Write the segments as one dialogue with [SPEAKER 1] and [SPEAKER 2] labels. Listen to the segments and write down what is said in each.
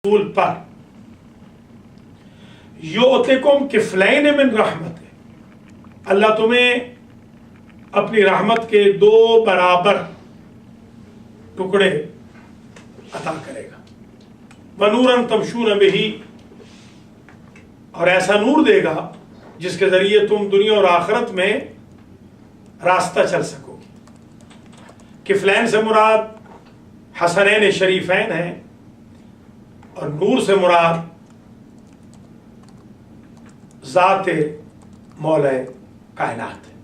[SPEAKER 1] رسول پر یؤتکم کفلین من رحمت، اللہ تمہیں اپنی رحمت کے 2 برابر ٹکڑے عطا کرے گا، ونورا تمشون بہ، اور ایسا نور دے گا جس کے ذریعے تم دنیا اور آخرت میں راستہ چل سکو گے۔ کفلین سے مراد حسنین شریفین ہیں، اور نور سے مراد ذات مولا کائنات ہے۔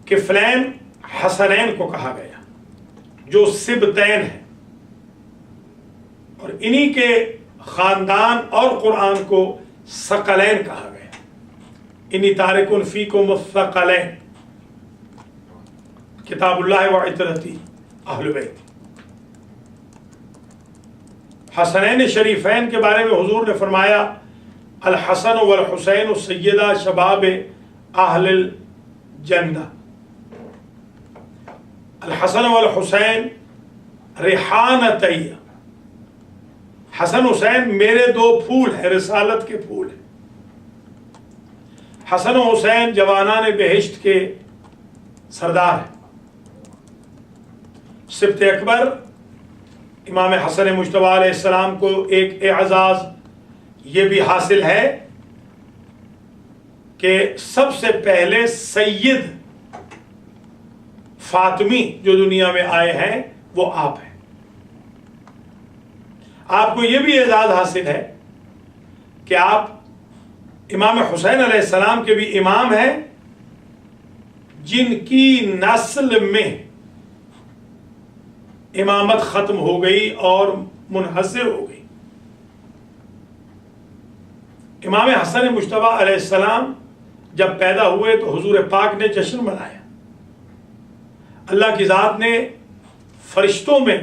[SPEAKER 1] کفلین حسنین کو کہا گیا جو سبتین ہیں، اور انہی کے خاندان اور قرآن کو ثقلین کہا گیا، انی تارکن فیکم الثقلین، کتاب اللہ و عترتی اہل بیت۔ حسنین شریفین کے بارے میں حضور نے فرمایا الحسن والحسین سیدہ شباب اہل الجنہ، الحسن والحسین ریحانتی، حسن حسین میرے 2 پھول ہیں، رسالت کے پھول ہیں۔ حسن و حسین جوانان بہشت کے سردار ہیں۔ سبت اکبر امام حسن مجتبی علیہ السلام کو ایک اعزاز یہ بھی حاصل ہے کہ سب سے پہلے سید فاطمی جو دنیا میں آئے ہیں وہ آپ ہیں۔ آپ کو یہ بھی اعزاز حاصل ہے کہ آپ امام حسین علیہ السلام کے بھی امام ہیں، جن کی نسل میں امامت ختم ہو گئی اور منحصر ہو گئی۔ امام حسن مجتبی علیہ السلام جب پیدا ہوئے تو حضور پاک نے جشن منایا، اللہ کی ذات نے فرشتوں میں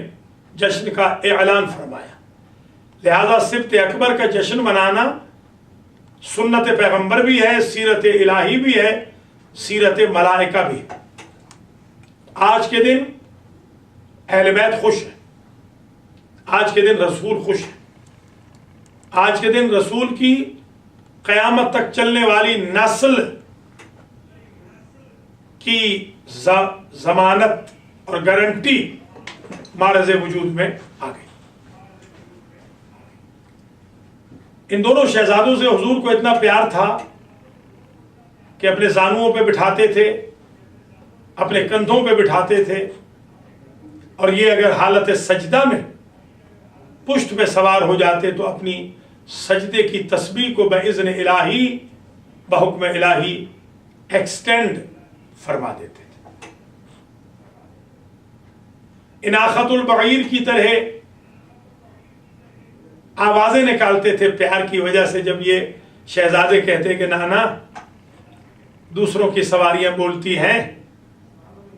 [SPEAKER 1] جشن کا اعلان فرمایا، لہذا سبت اکبر کا جشن منانا سنت پیغمبر بھی ہے، سیرت الہی بھی ہے، سیرت ملائکہ بھی ہے۔ آج کے دن اہل بیت خوش ہیں، آج کے دن رسول خوش ہیں، آج کے دن رسول کی قیامت تک چلنے والی نسل کی ضمانت اور گارنٹی معرض وجود میں آ گئی۔ ان دونوں شہزادوں سے حضور کو اتنا پیار تھا کہ اپنے زانوؤں پہ بٹھاتے تھے، اپنے کندھوں پہ بٹھاتے تھے، اور یہ اگر حالت سجدہ میں پشت پہ سوار ہو جاتے تو اپنی سجدے کی تسبیح کو باذن الہی، بحکم الہی ایکسٹینڈ فرما دیتے تھے۔ اناخت البعیر کی طرح آوازیں نکالتے تھے پیار کی وجہ سے، جب یہ شہزادے کہتے کہ نانا دوسروں کی سواریاں بولتی ہیں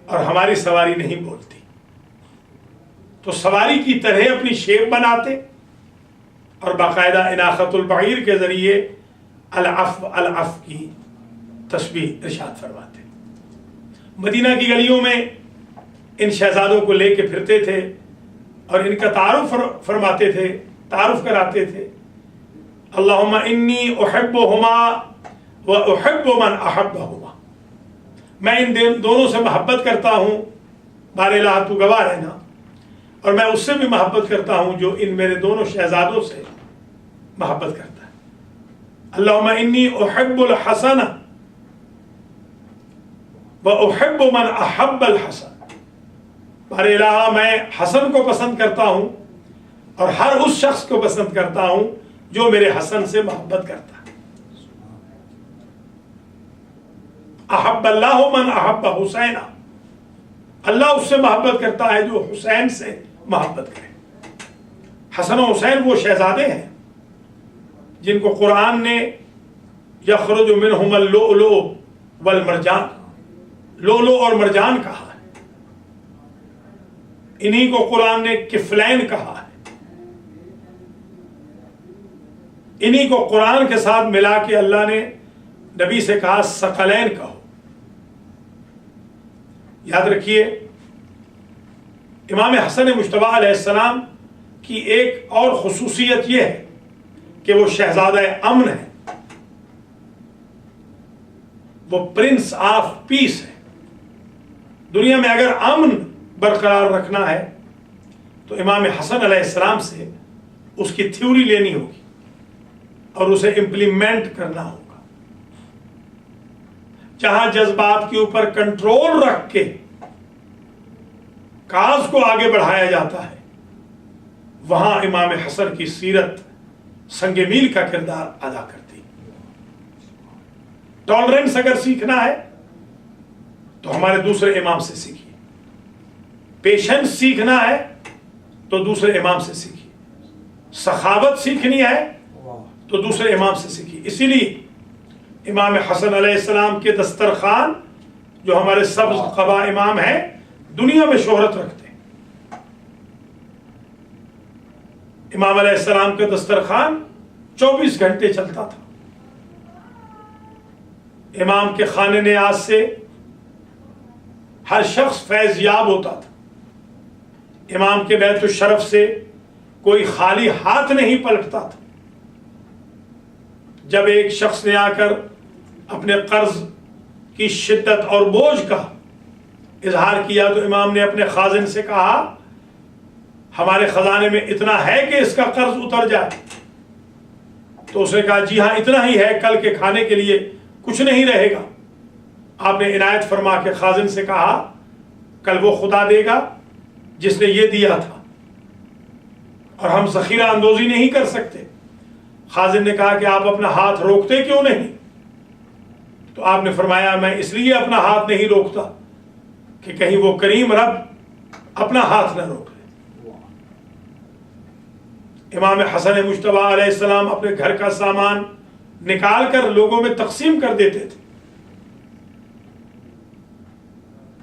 [SPEAKER 1] اور ہماری سواری نہیں بولتی، تو سواری کی طرح اپنی شیپ بناتے اور باقاعدہ اناخت البعیر کے ذریعے العفو العفو کی تسبیح ارشاد فرماتے۔ مدینہ کی گلیوں میں ان شہزادوں کو لے کے پھرتے تھے اور ان کا تعارف فرماتے تھے، تعارف کراتے تھے، اللہم انی احبہما و احب من احبہما، میں ان دونوں سے محبت کرتا ہوں، بار الہ تو گواہ رہنا، اور میں اس سے بھی محبت کرتا ہوں جو ان میرے دونوں شہزادوں سے محبت کرتا ہے۔ اللہم انی احب الحسن و احب من احب الحسن، بار الہ میں حسن کو پسند کرتا ہوں اور ہر اس شخص کو پسند کرتا ہوں جو میرے حسن سے محبت کرتا ہے۔ احب اللہ من احب حسین، اللہ اس سے محبت کرتا ہے جو حسین سے محبت کرے۔ حسن و حسین وہ شہزادے ہیں جن کو قرآن نے یخرج منہم اللؤلؤ والمرجان، لولو اور مرجان کہا ہے، انہی کو قرآن نے کفلین کہا ہے، انہی کو قرآن کے ساتھ ملا کے اللہ نے نبی سے کہا ثقلین کہو۔ یاد رکھیے امام حسن مجتبی علیہ السلام کی ایک اور خصوصیت یہ ہے کہ وہ شہزادہ امن ہے، وہ پرنس آف پیس ہے۔ دنیا میں اگر امن برقرار رکھنا ہے تو امام حسن علیہ السلام سے اس کی تھیوری لینی ہوگی اور اسے امپلیمنٹ کرنا ہوگا۔ جہاں جذبات کے اوپر کنٹرول رکھ کے کاز کو آگے بڑھایا جاتا ہے، وہاں امام حسن کی سیرت سنگ میل کا کردار ادا کرتی۔ ٹالرنس اگر سیکھنا ہے تو ہمارے دوسرے امام سے سیکھیے، پیشنس سیکھنا ہے تو دوسرے امام سے سیکھیے، سخاوت سیکھنی ہے تو دوسرے امام سے سیکھیے۔ اسی لیے امام حسن علیہ السلام کے دسترخوان، جو ہمارے سبز قبا امام ہیں، دنیا میں شہرت رکھتے ہیں۔ امام علیہ السلام کا دسترخوان 24 گھنٹے چلتا تھا۔ امام کے خانے نیاز سے ہر شخص فیض یاب ہوتا تھا۔ امام کے بیت الشرف سے کوئی خالی ہاتھ نہیں پلٹتا تھا۔ جب ایک شخص نے آ کر اپنے قرض کی شدت اور بوجھ کا اظہار کیا تو امام نے اپنے خازن سے کہا، ہمارے خزانے میں اتنا ہے کہ اس کا قرض اتر جائے؟ تو اس نے کہا، جی ہاں اتنا ہی ہے، کل کے کھانے کے لیے کچھ نہیں رہے گا۔ آپ نے عنایت فرما کے خازن سے کہا، کل وہ خدا دے گا جس نے یہ دیا تھا، اور ہم ذخیرہ اندوزی نہیں کر سکتے۔ خازن نے کہا کہ آپ اپنا ہاتھ روکتے کیوں نہیں؟ تو آپ نے فرمایا، میں اس لیے اپنا ہاتھ نہیں روکتا کہ کہیں وہ کریم رب اپنا ہاتھ نہ روک لے۔ امام حسن مجتبی علیہ السلام اپنے گھر کا سامان نکال کر لوگوں میں تقسیم کر دیتے تھے۔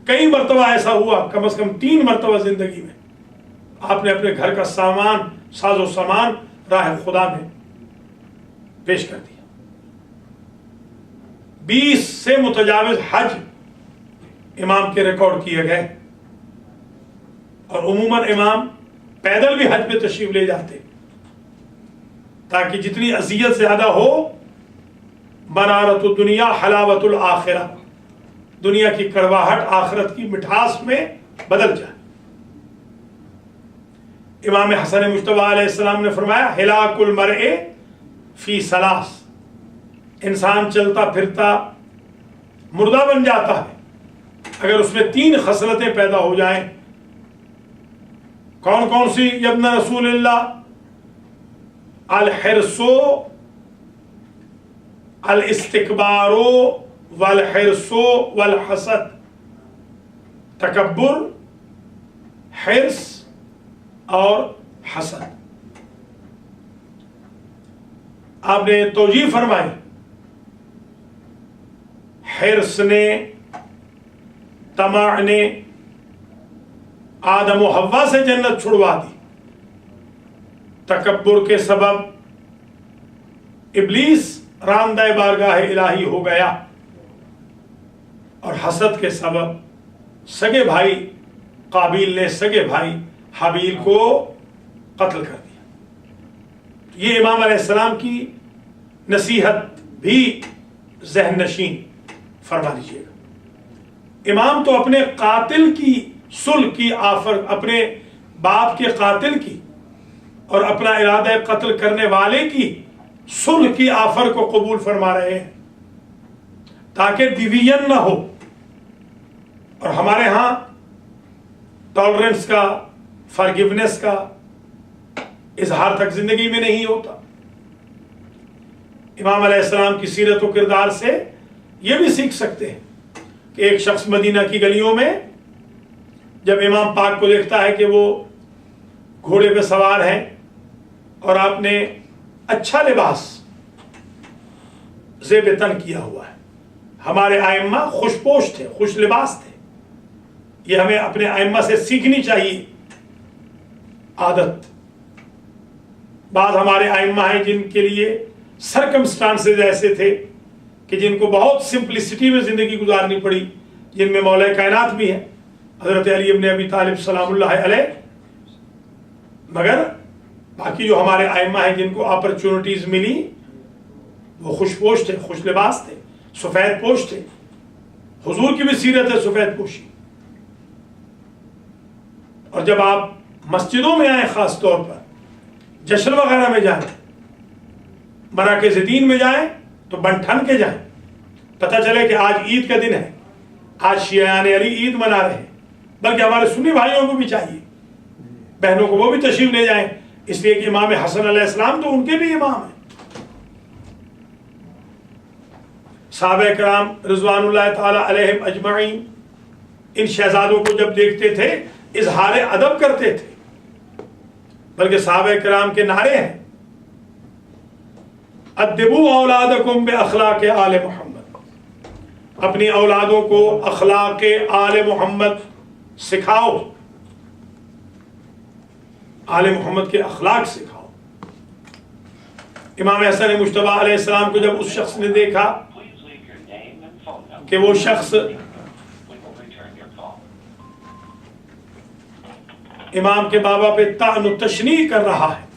[SPEAKER 1] کئی مرتبہ ایسا ہوا، کم از کم 3 مرتبہ زندگی میں آپ نے اپنے گھر کا سامان، ساز و سامان راہ خدا میں پیش کر دیا۔ 20 سے متجاوز حج امام کے ریکارڈ کیے گئے، اور عموماً امام پیدل بھی حج پہ تشریف لے جاتے تاکہ جتنی اذیت زیادہ ہو، مرارت الدنیا حلاوت الآخرہ، دنیا کی کڑواہٹ آخرت کی مٹھاس میں بدل جائے۔ امام حسن مجتبی علیہ السلام نے فرمایا، ہلاک المرء فی ثلاث، انسان چلتا پھرتا مردہ بن جاتا ہے اگر اس میں 3 خصلتیں پیدا ہو جائیں۔ کون کون سی ابن رسول اللہ؟ الحرص الاستکبار والحرص والحسد، تکبر، حرص اور حسد۔ آپ نے توجیہ فرمائی، حرص نے، طمع نے آدم و حوا سے جنت چھڑوا دی، تکبر کے سبب ابلیس راندہ بارگاہ الہی ہو گیا، اور حسد کے سبب سگے بھائی قابیل نے سگے بھائی حابیل کو قتل کر دیا۔ یہ امام علیہ السلام کی نصیحت بھی ذہن نشین فرما دیجیے گا۔ امام تو اپنے قاتل کی صلح کی آفر، اپنے باپ کے قاتل کی اور اپنا ارادہ قتل کرنے والے کی صلح کی آفر کو قبول فرما رہے ہیں تاکہ ڈویژن نہ ہو۔ اور ہمارے ہاں ٹالرنس کا، فارگیونیس کا اظہار تک زندگی میں نہیں ہوتا۔ امام علیہ السلام کی سیرت و کردار سے یہ بھی سیکھ سکتے ہیں کہ ایک شخص مدینہ کی گلیوں میں جب امام پاک کو دیکھتا ہے کہ وہ گھوڑے پہ سوار ہیں اور آپ نے اچھا لباس زیب تن کیا ہوا ہے، ہمارے ائمہ خوش پوش تھے، خوش لباس تھے، یہ ہمیں اپنے ائمہ سے سیکھنی چاہیے عادت۔ بعض ہمارے ائمہ ہیں جن کے لیے سرکمسٹانسز ایسے تھے کہ جن کو بہت سمپلسٹی میں زندگی گزارنی پڑی، جن میں مولا کائنات بھی ہے، حضرت علی ابن ابی طالب سلام اللہ علیہ، مگر باقی جو ہمارے ائمہ ہیں جن کو اپرچونٹیز ملی وہ خوش پوش تھے، خوش لباس تھے، سفید پوش تھے. حضور کی بھی سیرت ہے سفید پوشی. اور جب آپ مسجدوں میں آئیں، خاص طور پر جشن وغیرہ میں جائیں، مراکز دین میں جائیں تو بن ٹھن کے جائیں. پتہ چلے کہ آج عید کا دن ہے، آج شیعان علی عید منا رہے ہیں. بلکہ ہمارے سنی بھائیوں کو بھی چاہیے، بہنوں کو وہ بھی تشریف لے جائیں، اس لیے کہ امام حسن علیہ السلام تو ان کے بھی امام ہیں. صحابہ کرام رضوان اللہ تعالی علیہم اجمعین ان شہزادوں کو جب دیکھتے تھے اظہار ادب کرتے تھے. بلکہ صحابہ کرام کے نعرے ہیں، ادبوا اولادکم باخلاق آل محمد، اپنی اولادوں کو اخلاق آل محمد سکھاؤ، آل محمد کے اخلاق سکھاؤ. امام حسن مجتبی علیہ السلام کو جب اس شخص نے دیکھا کہ وہ شخص امام کے بابا پہ طعن و تشنیع کر رہا ہے،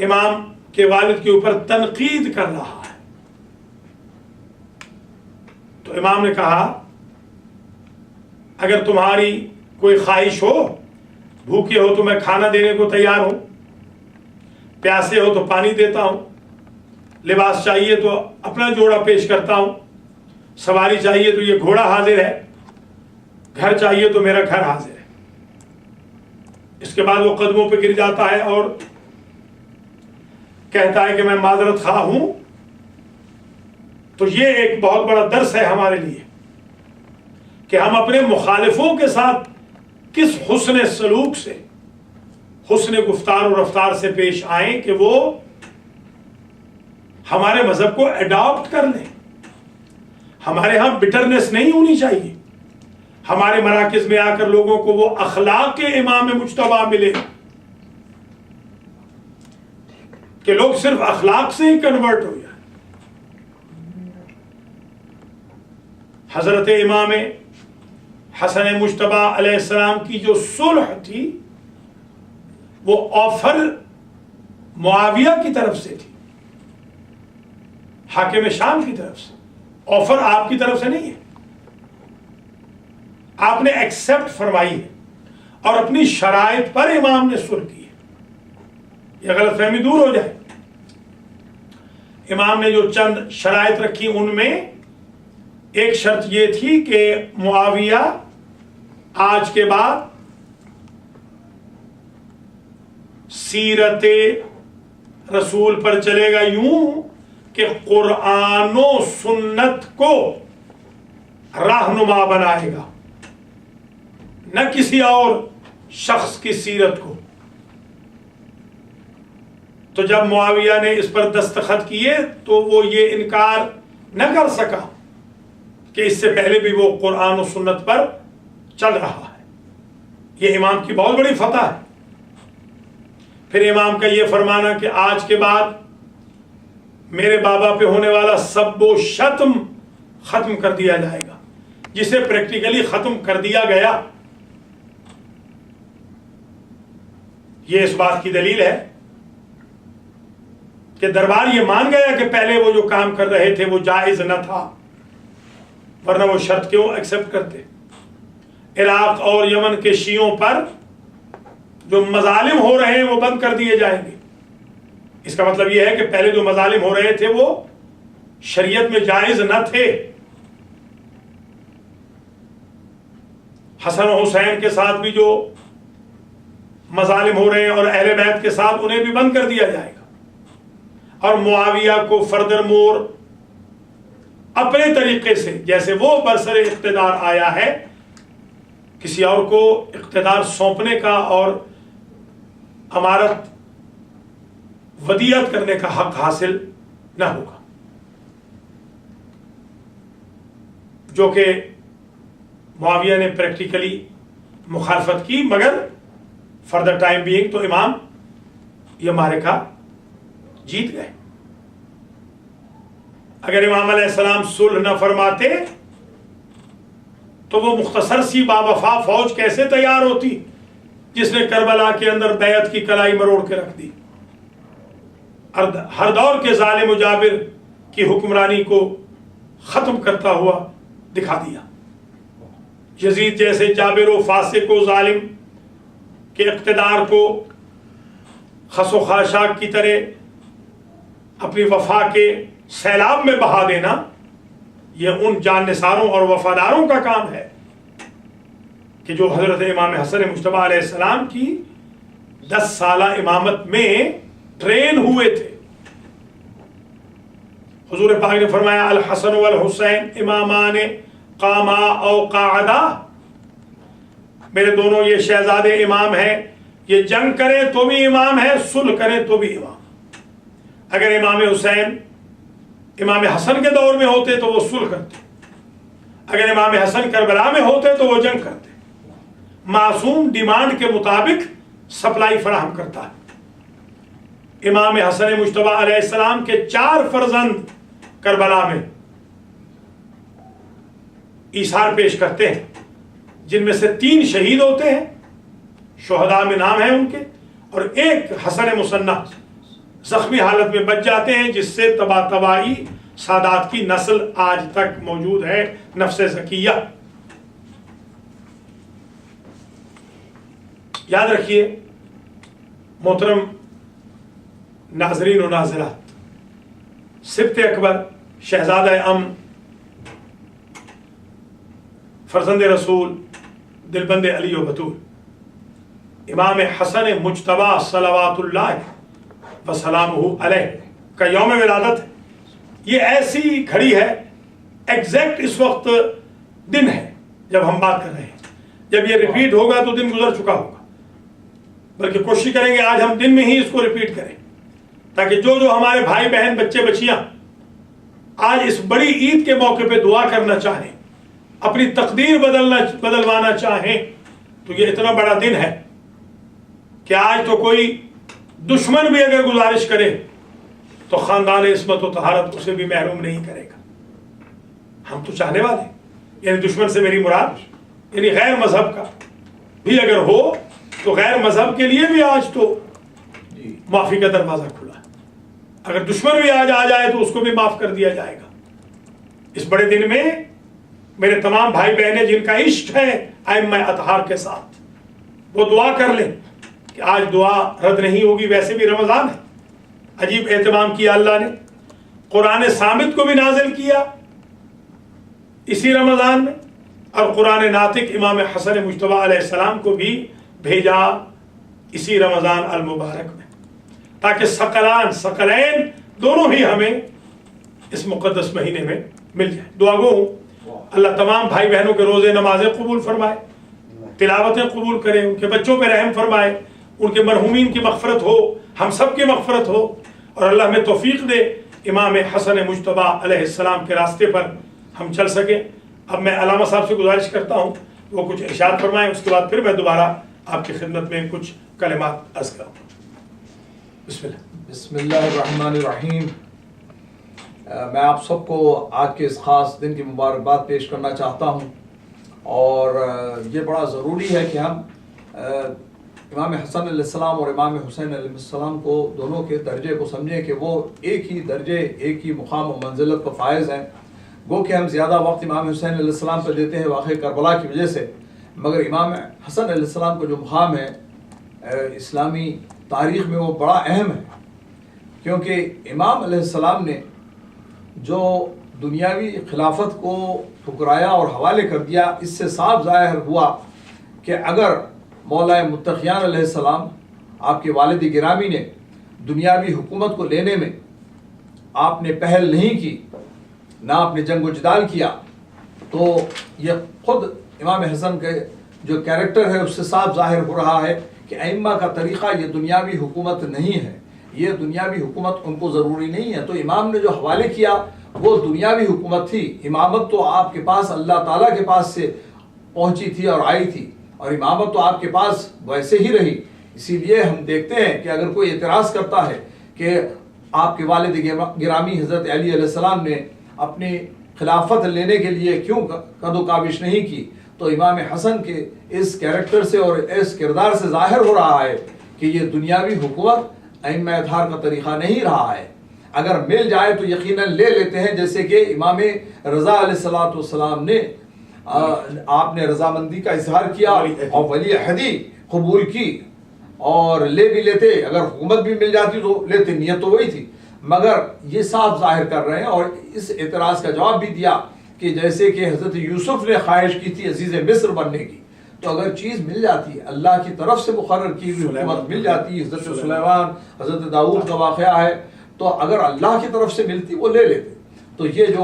[SPEAKER 1] امام کے والد کے اوپر تنقید کر رہا ہے، تو امام نے کہا اگر تمہاری کوئی خواہش ہو، بھوکے ہو تو میں کھانا دینے کو تیار ہوں، پیاسے ہو تو پانی دیتا ہوں، لباس چاہیے تو اپنا جوڑا پیش کرتا ہوں، سواری چاہیے تو یہ گھوڑا حاضر ہے، گھر چاہیے تو میرا گھر حاضر ہے. اس کے بعد وہ قدموں پہ گر جاتا ہے اور کہتا ہے کہ میں معذرت خواہ ہوں. تو یہ ایک بہت بڑا درس ہے ہمارے لیے کہ ہم اپنے مخالفوں کے ساتھ کس حسن سلوک سے، حسن گفتار و رفتار سے پیش آئیں کہ وہ ہمارے مذہب کو اڈاپٹ کر لیں. ہمارے ہاں بٹرنس نہیں ہونی چاہیے. ہمارے مراکز میں آ کر لوگوں کو وہ اخلاق کے امام مجتبی ملے کہ لوگ صرف اخلاق سے ہی کنورٹ ہو جائیں. حضرت امام حسن مجتبی علیہ السلام کی جو صلح تھی وہ آفر معاویہ کی طرف سے تھی، حاکم شام کی طرف سے. آفر آپ کی طرف سے نہیں ہے، آپ نے ایکسپٹ فرمائی ہے اور اپنی شرائط پر امام نے صلح کی ہے. یہ غلط فہمی دور ہو جائے. امام نے جو چند شرائط رکھی ان میں ایک شرط یہ تھی کہ معاویہ آج کے بعد سیرت رسول پر چلے گا یوں کہ قرآن و سنت کو رہنما بنائے گا، نہ کسی اور شخص کی سیرت کو. تو جب معاویہ نے اس پر دستخط کیے تو وہ یہ انکار نہ کر سکا کہ اس سے پہلے بھی وہ قرآن و سنت پر چل رہا ہے. یہ امام کی بہت بڑی فتح ہے. پھر امام کا یہ فرمانا کہ آج کے بعد میرے بابا پہ ہونے والا سب و شتم ختم کر دیا جائے گا، جسے پریکٹیکلی ختم کر دیا گیا. یہ اس بات کی دلیل ہے کہ دربار یہ مان گیا کہ پہلے وہ جو کام کر رہے تھے وہ جائز نہ تھا، ورنہ وہ شرط کیوں ایکسپٹ کرتے. عراق اور یمن کے شیعوں پر جو مظالم ہو رہے ہیں وہ بند کر دیے جائیں گے. اس کا مطلب یہ ہے کہ پہلے جو مظالم ہو رہے تھے وہ شریعت میں جائز نہ تھے. حسن و حسین کے ساتھ بھی جو مظالم ہو رہے ہیں اور اہل بیت کے ساتھ انہیں بھی بند کر دیا جائے گا. اور معاویہ کو فردر مور اپنے طریقے سے جیسے وہ برسر اقتدار آیا ہے کسی اور کو اقتدار سونپنے کا اور امارت ودیعت کرنے کا حق حاصل نہ ہوگا، جو کہ معاویہ نے پریکٹیکلی مخالفت کی. مگر فار دا ٹائم بینگ تو امام یہ معرکہ جیت گئے. اگر امام علیہ السلام صلح نہ فرماتے تو وہ مختصر سی باوفا فوج کیسے تیار ہوتی جس نے کربلا کے اندر بیعت کی کلائی مروڑ کے رکھ دی، ہر دور کے ظالم و جابر کی حکمرانی کو ختم کرتا ہوا دکھا دیا۔ یزید جیسے جابر و فاسق و ظالم کے اقتدار کو خس و خاشاک کی طرح اپنی وفا کے سیلاب میں بہا دینا، یہ ان جان نثاروں اور وفاداروں کا کام ہے کہ جو حضرت امام حسن مجتبیٰ علیہ السلام کی 10 سالہ امامت میں ٹرین ہوئے تھے۔ حضور پاک نے فرمایا الحسن والحسین امامان قاما او قاعدا، میرے دونوں یہ شہزادے امام ہیں، یہ جنگ کریں تو بھی امام ہے، صلح کریں تو بھی امام۔ اگر امام حسین امام حسن کے دور میں ہوتے تو وہ صلح کرتے، اگر امام حسن کربلا میں ہوتے تو وہ جنگ کرتے۔ معصوم ڈیمانڈ کے مطابق سپلائی فراہم کرتا ہے۔ امام حسن مجتبیٰ علیہ السلام کے 4 فرزند کربلا میں ایثار پیش کرتے ہیں، جن میں سے 3 شہید ہوتے ہیں، شہداء میں نام ہیں ان کے، اور ایک حسن مصنع زخمی حالت میں بچ جاتے ہیں، جس سے تباہی سادات کی نسل آج تک موجود ہے، نفس زکیہ۔ یاد رکھیے محترم ناظرین و ناظرات، سبط اکبر شہزادہ امن فرزند رسول دلبند علی و بطول امام حسن مجتبیٰ صلوات اللہ وسلامہ علیہ کا یوم ولادت ہے۔ یہ ایسی گھڑی ہے، ایگزیکٹ اس وقت دن ہے جب ہم بات کر رہے ہیں۔ جب یہ ریپیٹ ہوگا تو دن گزر چکا ہوگا، بلکہ کوشش کریں گے آج ہم دن میں ہی اس کو ریپیٹ کریں، تاکہ جو ہمارے بھائی بہن بچے بچیاں آج اس بڑی عید کے موقع پہ دعا کرنا چاہیں، اپنی تقدیر بدلوانا چاہیں، تو یہ اتنا بڑا دن ہے کہ آج تو کوئی دشمن بھی اگر گزارش کرے تو خاندان عصمت و طہارت اسے بھی محروم نہیں کرے گا۔ ہم تو چاہنے والے، یعنی دشمن سے میری مراد یعنی غیر مذہب کا بھی اگر ہو تو غیر مذہب کے لیے بھی آج تو معافی کا دروازہ کھلا ہے۔ اگر دشمن بھی آج آ جائے تو اس کو بھی معاف کر دیا جائے گا۔ اس بڑے دن میں میرے تمام بھائی بہنیں جن کا عشق ہے ائمہ اطہار کے ساتھ، وہ دعا کر لیں کہ آج دعا رد نہیں ہوگی۔ ویسے بھی رمضان ہے، عجیب اہتمام کیا اللہ نے، قرآن صامت کو بھی نازل کیا اسی رمضان میں، اور قرآن ناطق امام حسن مجتبیٰ علیہ السلام کو بھی بھیجا اسی رمضان المبارک میں، تاکہ ثقلین دونوں ہی ہمیں اس مقدس مہینے میں مل جائے۔ دعا گو ہوں اللہ تمام بھائی بہنوں کے روزے نمازیں قبول فرمائے، تلاوتیں قبول کرے، ان کے بچوں پہ رحم فرمائے، ان کے مرحومین کی مغفرت ہو، ہم سب کی مغفرت ہو، اور اللہ ہمیں توفیق دے امام حسن مجتبیٰ علیہ السلام کے راستے پر ہم چل سکیں۔ اب میں علامہ صاحب سے گزارش کرتا ہوں وہ کچھ ارشاد فرمائیں، اس کے بعد پھر میں دوبارہ آپ کی خدمت میں کچھ کلمات عرض کروں۔
[SPEAKER 2] بسم اللہ الرحمن الرحیم۔ میں آپ سب کو آج کے اس خاص دن کی مبارکباد پیش کرنا چاہتا ہوں، اور یہ بڑا ضروری ہے کہ ہم امام حسن علیہ السلام اور امام حسین علیہ السلام کو دونوں کے درجے کو سمجھیں کہ وہ ایک ہی درجے، ایک ہی مقام و منزلت کو فائز ہیں۔ گو کہ ہم زیادہ وقت امام حسین علیہ السلام پہ دیتے ہیں واقعہ کربلا کی وجہ سے، مگر امام حسن علیہ السلام کا جو مقام ہے اسلامی تاریخ میں وہ بڑا اہم ہے، کیونکہ امام علیہ السلام نے جو دنیاوی خلافت کو ٹھکرایا اور حوالے کر دیا، اس سے صاف ظاہر ہوا کہ اگر مولا متقیان علیہ السلام آپ کے والد گرامی نے دنیاوی حکومت کو لینے میں آپ نے پہل نہیں کی، نہ آپ نے جنگ و جدال کیا، تو یہ خود امام حسن کے جو کیریکٹر ہے اس سے صاف ظاہر ہو رہا ہے کہ ائمہ کا طریقہ یہ دنیاوی حکومت نہیں ہے، یہ دنیاوی حکومت ان کو ضروری نہیں ہے۔ تو امام نے جو حوالے کیا وہ دنیاوی حکومت تھی، امامت تو آپ کے پاس اللہ تعالیٰ کے پاس سے پہنچی تھی اور آئی تھی، اور امامت تو آپ کے پاس ویسے ہی رہی۔ اسی لیے ہم دیکھتے ہیں کہ اگر کوئی اعتراض کرتا ہے کہ آپ کے والد گرامی حضرت علی علیہ السلام نے اپنی خلافت لینے کے لیے کیوں قد و کاوش نہیں کی، تو امام حسن کے اس کیریکٹر سے اور اس کردار سے ظاہر ہو رہا ہے کہ یہ دنیاوی حکومت ائمہ اطہار کا طریقہ نہیں رہا ہے. اگر مل جائے تو یقیناً لے لیتے ہیں، جیسے کہ امام رضا علیہ السلام نے آپ نے رضامندی کا اظہار کیا اور ولی عہدی قبول کی اور لے بھی لیتے. اگر حکومت بھی مل جاتی تو لیتے، نیت تو وہی تھی، مگر یہ صاف ظاہر کر رہے ہیں اور اس اعتراض کا جواب بھی دیا کہ جیسے کہ حضرت یوسف نے خواہش کی تھی عزیز مصر بننے کی، تو اگر چیز مل جاتی ہے اللہ کی طرف سے مقرر کی ہوئی حکومت مل جاتی ہے، حضرت سلیمان حضرت داؤد کا واقعہ ہے، تو اگر اللہ کی طرف سے ملتی وہ لے لیتے. تو یہ جو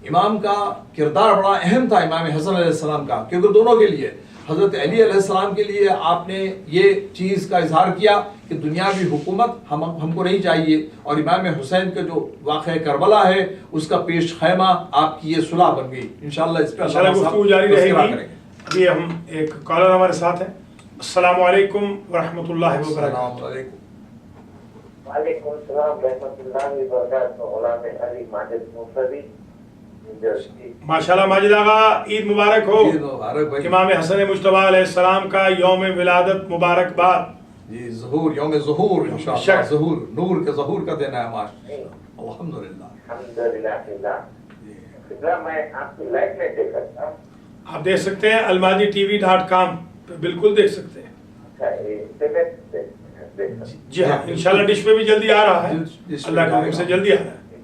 [SPEAKER 2] امام کا کردار بڑا اہم تھا امام حسن علیہ السلام کا، کیونکہ دونوں کے لیے، حضرت علی علیہ السلام کے لیے آپ نے یہ چیز کا اظہار کیا کہ دنیاوی حکومت ہم کو نہیں چاہیے، اور امام حسین کا جو واقعہ کربلا ہے اس کا پیش خیمہ آپ کی یہ صلح بن گئی. انشاءاللہ اس پہ
[SPEAKER 1] گفتگو جاری رہے گی. ابھی ہم ایک کالر ہمارے ساتھ ہیں. السلام علیکم ورحمۃ اللہ وبرکاتہ.
[SPEAKER 3] وعلیکم السلام رحمۃ اللہ وبرکاتہ. غلام علی ماجد مفتی.
[SPEAKER 1] ماشاءاللہ ماجد آغا، عید مبارک ہو. امام حسن مجتبیٰ علیہ السلام کا یوم ولادت مبارکباد.
[SPEAKER 2] جی ظہور، یوم ظہور انشاءاللہ، ظہور نور کے ظہور کا دن ہے ہمارا. الحمدللہ
[SPEAKER 3] الحمدللہ. میں آپ کی لائف میں دیکھ سکتا ہوں.
[SPEAKER 1] آپ دیکھ سکتے ہیں almadiTV.com پہ بالکل دیکھ سکتے ہیں. جی ہاں انشاءاللہ ڈش پہ بھی جلدی آ رہا ہے، اللہ کے حکم سے جلدی آ رہا ہے.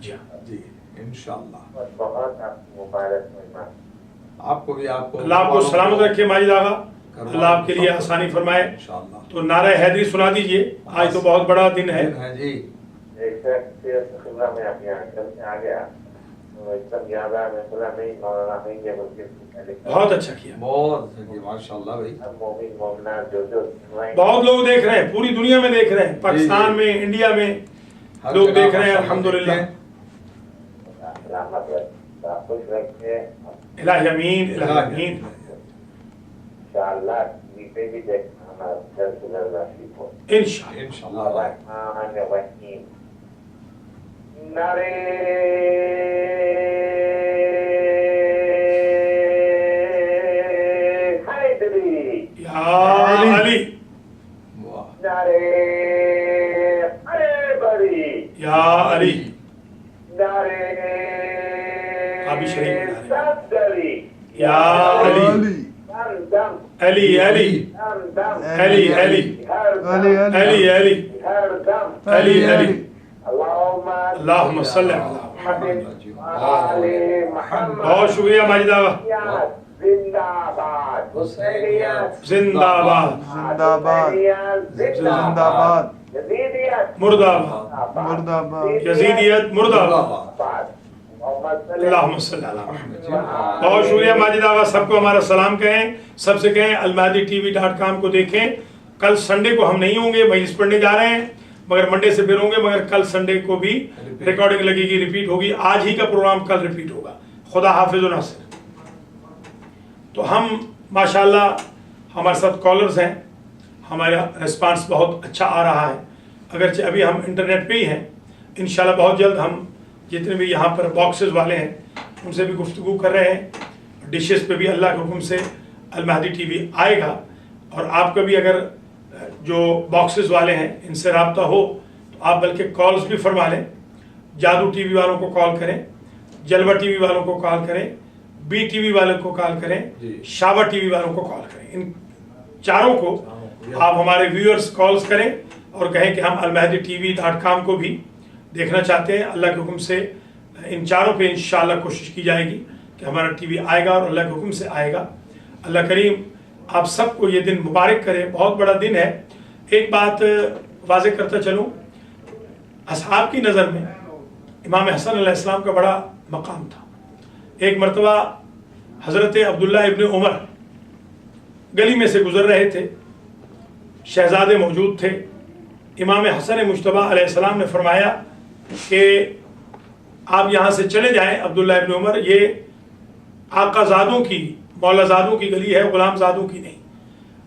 [SPEAKER 1] جی ہاں
[SPEAKER 2] جی انشاءاللہ.
[SPEAKER 3] بہت آپ مبارک مہمان.
[SPEAKER 2] آپ کو بھی، آپ کو
[SPEAKER 1] اللہ آپ کو سلامت رکھے ماجد آغا، اللہ آپ کے لیے آسانی فرمائے. تو نعرہ حیدری سنا دیجئے، آج تو بہت بڑا دن ہے.
[SPEAKER 2] جی
[SPEAKER 3] میں آپ یہاں آ گیا، یاد آ میں خدا نہیں مولانا نہیں ہے بلکہ
[SPEAKER 1] بہت اچھا کیا،
[SPEAKER 2] بہت اچھا کیا ماشاءاللہ بھائی.
[SPEAKER 3] مومن مومنات جو
[SPEAKER 1] بہت لوگ دیکھ رہے ہیں، پوری دنیا میں دیکھ رہے ہیں، پاکستان میں، انڈیا میں لوگ دیکھ رہے ہیں. الحمدللہ.
[SPEAKER 3] آپ خوش رکھتے ہیں
[SPEAKER 1] الہی امین، الہی امین.
[SPEAKER 3] انشاءاللہ ٹی وی پہ بھی دیکھنا ہمارا جلد سے جلد نصیب ہو
[SPEAKER 2] انشاءاللہ.
[SPEAKER 3] الرحمن الرحیم. نعرے حیدری،
[SPEAKER 1] یا علی،
[SPEAKER 3] نعرے حیدری،
[SPEAKER 1] یا علی.
[SPEAKER 3] نعرے
[SPEAKER 1] آبی شریف
[SPEAKER 3] صدری،
[SPEAKER 1] یا علی،
[SPEAKER 3] دم دم
[SPEAKER 1] علی علی
[SPEAKER 3] دم دم
[SPEAKER 1] علی علی
[SPEAKER 3] ہر دم
[SPEAKER 1] علی علی
[SPEAKER 3] ہر دم
[SPEAKER 1] علی علی.
[SPEAKER 3] اللہم
[SPEAKER 1] صلی علی محمد.
[SPEAKER 3] آل محمد.
[SPEAKER 1] بہت شکریہ ماجد آغا.
[SPEAKER 3] زندہ باد حسینیت،
[SPEAKER 1] زندہ باد،
[SPEAKER 4] زندہ باد، زندہ باد،
[SPEAKER 3] یزیدیت
[SPEAKER 1] مردہ باد،
[SPEAKER 4] مردہ باد،
[SPEAKER 1] یزیدیت مردہ باد.
[SPEAKER 3] باد.
[SPEAKER 1] اللہم صلی علی محمد. بہت شکریہ ماجد آغا. سب کو ہمارا سلام کہیں، سب سے کہیں almadiTV.com کو دیکھیں. کل سنڈے کو ہم نہیں ہوں گے، مجلس پڑھنے جا رہے ہیں، مگر منڈے سے پھر ہوں گے، مگر کل سنڈے کو بھی ریکارڈنگ لگے گی، ریپیٹ ہوگی. آج ہی کا پروگرام کل ریپیٹ ہوگا. خدا حافظ و ناصر. تو ہم ماشاءاللہ ہمارے ساتھ کالرز ہیں، ہمارا ریسپانس بہت اچھا آ رہا ہے، اگرچہ ابھی ہم انٹرنیٹ پہ ہی ہیں. انشاءاللہ بہت جلد ہم جتنے بھی یہاں پر باکسز والے ہیں ان سے بھی گفتگو کر رہے ہیں. ڈشز پہ بھی اللہ کے حکم سے almadiTV آئے گا. اور آپ کا بھی اگر جو باکسز والے ہیں ان سے رابطہ ہو تو آپ بلکہ کالز بھی فرما لیں. جادو ٹی وی والوں کو کال کریں، جلوہ ٹی وی والوں کو کال کریں، بی ٹی وی والوں کو کال کریں، شابہ ٹی وی والوں کو کال کریں. ان چاروں کو آپ ہمارے ویورز کالز کریں اور کہیں کہ ہم almadiTV.com کو بھی دیکھنا چاہتے ہیں. اللہ کے حکم سے ان چاروں پہ انشاءاللہ کوشش کی جائے گی کہ ہمارا ٹی وی آئے گا اور اللہ کے حکم سے آئے گا. اللہ کریم آپ سب کو یہ دن مبارک کرے، بہت بڑا دن ہے. ایک بات واضح کرتا چلوں، اصحاب کی نظر میں امام حسن علیہ السلام کا بڑا مقام تھا. ایک مرتبہ حضرت عبداللہ ابن عمر گلی میں سے گزر رہے تھے، شہزادے موجود تھے. امام حسن مجتبیٰ علیہ السلام نے فرمایا کہ آپ یہاں سے چلے جائیں عبداللہ ابن عمر، یہ آقا زادوں کی، مولا زادوں کی گلی ہے، غلام زادوں کی نہیں.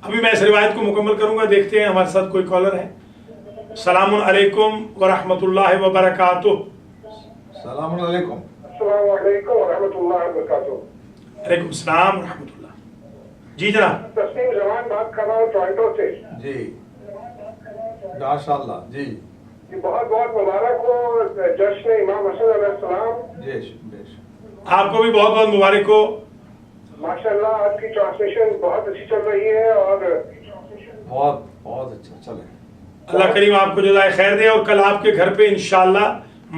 [SPEAKER 1] ابھی میں اس روایت کو مکمل کروں گا. دیکھتے ہیں ہمارے ساتھ کوئی کالر ہے. السلام علیکم ورحمۃ اللہ وبرکاتہ.
[SPEAKER 2] السلام علیکم.
[SPEAKER 3] السلام علیکم ورحمۃ اللہ وبرکاتہ.
[SPEAKER 1] علیکم السلام ورحمۃ اللہ. جی جناب.
[SPEAKER 5] تسلیم زمان بات کر رہا ہوں ٹورنٹو سے.
[SPEAKER 2] جی ماشاء اللہ. جی
[SPEAKER 5] بہت بہت مبارک ہو جشن امام حسن علیہ السلام.
[SPEAKER 2] جی
[SPEAKER 1] آپ کو بھی بہت بہت مبارک ہو.
[SPEAKER 5] ماشاء اللہ آپ کی ٹرانسلیشن بہت اچھی چل رہی ہے اور
[SPEAKER 2] بہت بہت اچھا چلے.
[SPEAKER 1] اللہ کریم آپ کو جزائے خیر دے. اور کل آپ کے گھر پہ انشاءاللہ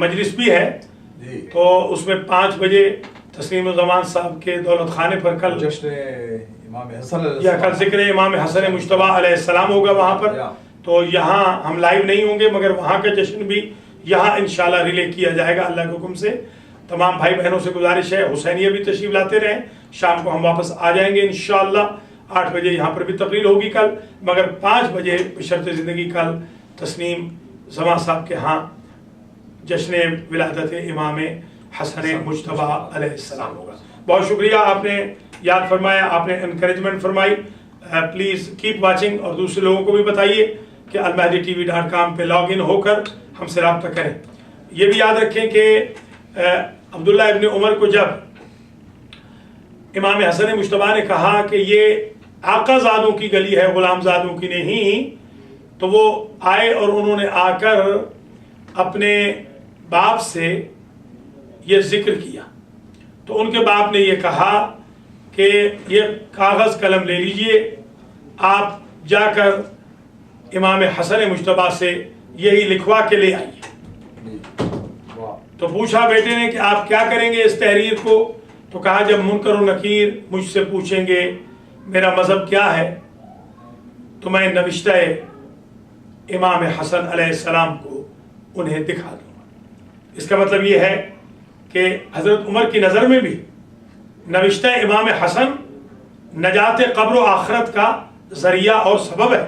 [SPEAKER 1] مجلس بھی ہے.
[SPEAKER 2] جی
[SPEAKER 1] تو اس میں 5 بجے تسلیم الزمان صاحب کے دولت خانے پر کل
[SPEAKER 2] جشن امام حسن علیہ
[SPEAKER 1] یا
[SPEAKER 2] السلام
[SPEAKER 1] کل ذکر امام حسن مجتبیٰ علیہ السلام ہوگا وہاں پر. تو یہاں ہم لائیو نہیں ہوں گے مگر وہاں کا جشن بھی یہاں انشاءاللہ ریلے کیا جائے گا اللہ کے حکم سے. تمام بھائی بہنوں سے گزارش ہے حسینیہ بھی تشریف لاتے رہیں. شام کو ہم واپس آ جائیں گے انشاءاللہ. 8 بجے یہاں پر بھی تقریر ہوگی کل مگر 5 بجے بشرط زندگی کل تسلیم زمان صاحب کے ہاں جشن ولادت امام حسن مجتبیٰ علیہ السلام ہوگا. بہت شکریہ آپ نے یاد فرمایا, آپ نے انکریجمنٹ فرمائی. پلیز کیپ واچنگ اور دوسرے لوگوں کو بھی بتائیے کہ almahdi.tv.com پہ لاگ ان ہو کر ہم سے رابطہ کریں. یہ بھی یاد رکھیں کہ عبداللہ ابن عمر کو جب امام حسن مجتبیٰ نے کہا کہ یہ آقا زادوں کی گلی ہے غلام زادوں کی نہیں, تو وہ آئے اور انہوں نے آ کر اپنے باپ سے یہ ذکر کیا. تو ان کے باپ نے یہ کہا کہ یہ کاغذ قلم لے لیجئے, آپ جا کر امام حسن مجتبیٰ سے یہی لکھوا کے لے آئیے. تو پوچھا بیٹے نے کہ آپ کیا کریں گے اس تحریر کو؟ تو کہا جب منکر و نکیر مجھ سے پوچھیں گے میرا مذہب کیا ہے تو میں نوشتہ امام حسن علیہ السلام کو انہیں دکھا دوں گا. اس کا مطلب یہ ہے کہ حضرت عمر کی نظر میں بھی نوشتہ امام حسن نجات قبر و آخرت کا ذریعہ اور سبب ہے,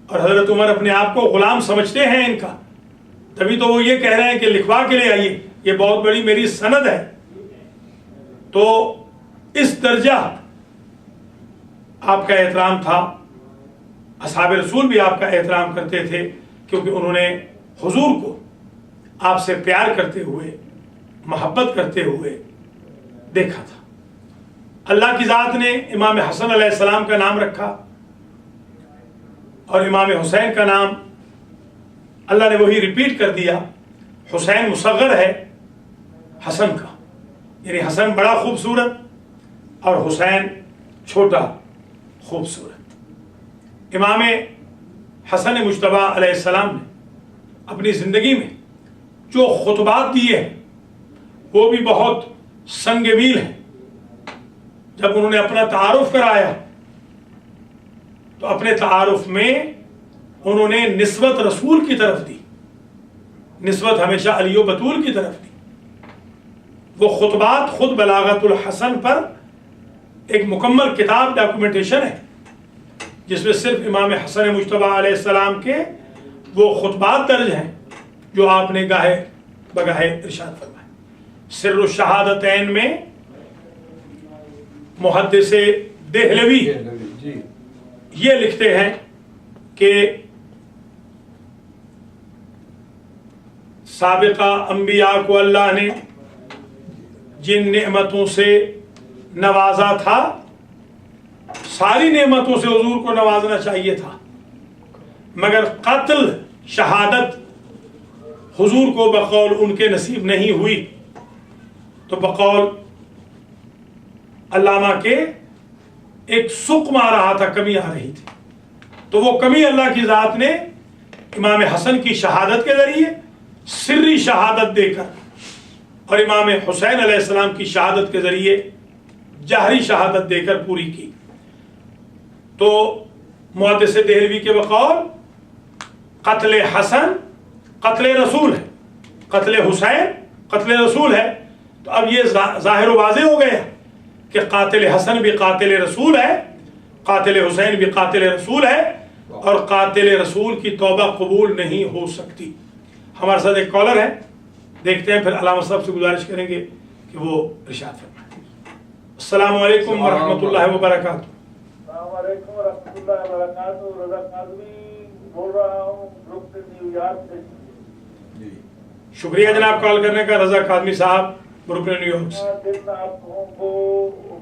[SPEAKER 1] اور حضرت عمر اپنے آپ کو غلام سمجھتے ہیں ان کا, تبھی تو وہ یہ کہہ رہے ہیں کہ لکھوا کے لے آئیے, یہ بہت بڑی میری سند ہے. تو اس درجہ آپ کا احترام تھا. اصحاب رسول بھی آپ کا احترام کرتے تھے کیونکہ انہوں نے حضور کو آپ سے پیار کرتے ہوئے محبت کرتے ہوئے دیکھا تھا. اللہ کی ذات نے امام حسن علیہ السلام کا نام رکھا اور امام حسین کا نام اللہ نے وہی ریپیٹ کر دیا. حسین مصغر ہے حسن کا, یعنی حسن بڑا خوبصورت اور حسین چھوٹا خوبصورت. امام حسن مجتبیٰ علیہ السلام نے اپنی زندگی میں جو خطبات دیے ہیں وہ بھی بہت سنگ میل ہیں. جب انہوں نے اپنا تعارف کرایا تو اپنے تعارف میں انہوں نے نسبت رسول کی طرف دی, نسبت ہمیشہ علی و بطول کی طرف دی. وہ خطبات خود بلاغت الحسن پر ایک مکمل کتاب ڈاکومنٹیشن ہے جس میں صرف امام حسن مجتبیٰ علیہ السلام کے وہ خطبات درج ہیں جو آپ نے گاہے بگاہے ارشاد فرمائے. سر الشہادتین میں محدث دہلوی یہ لکھتے ہیں کہ سابقہ انبیاء کو اللہ نے جن نعمتوں سے نوازا تھا ساری نعمتوں سے حضور کو نوازنا چاہیے تھا, مگر قتل شہادت حضور کو بقول ان کے نصیب نہیں ہوئی. تو بقول علامہ کے ایک سقم آ رہا تھا, کمی آ رہی تھی. تو وہ کمی اللہ کی ذات نے امام حسن کی شہادت کے ذریعے سری شہادت دے کر اور امام حسین علیہ السلام کی شہادت کے ذریعے جہری شہادت دے کر پوری کی. تو محدث دہلوی کے بقول قتل حسن قتل رسول ہے, قتل حسین قتل رسول ہے. تو اب یہ ظاہر و واضح ہو گیا کہ قاتل حسن بھی قاتل رسول ہے, قاتل حسین بھی قاتل رسول ہے, اور قاتل رسول کی توبہ قبول نہیں ہو سکتی. ہمارے ساتھ ایک کالر ہے, دیکھتے ہیں, پھر علامہ صاحب سے گزارش کریں گے کہ وہ ارشاد فرمائیں. السلام علیکم ورحمۃ اللہ وبرکاتہ.
[SPEAKER 5] السلام علیکم ورحمۃ اللہ وبرکاتہ. رضا کاظمی بول رہا ہوں گروپ سے نیو یارک سے.
[SPEAKER 1] شکریہ جناب کال کرنے کا. رضا کاظمی صاحب بروکلن نیو یارک سے.
[SPEAKER 5] دن آپ لوگوں کو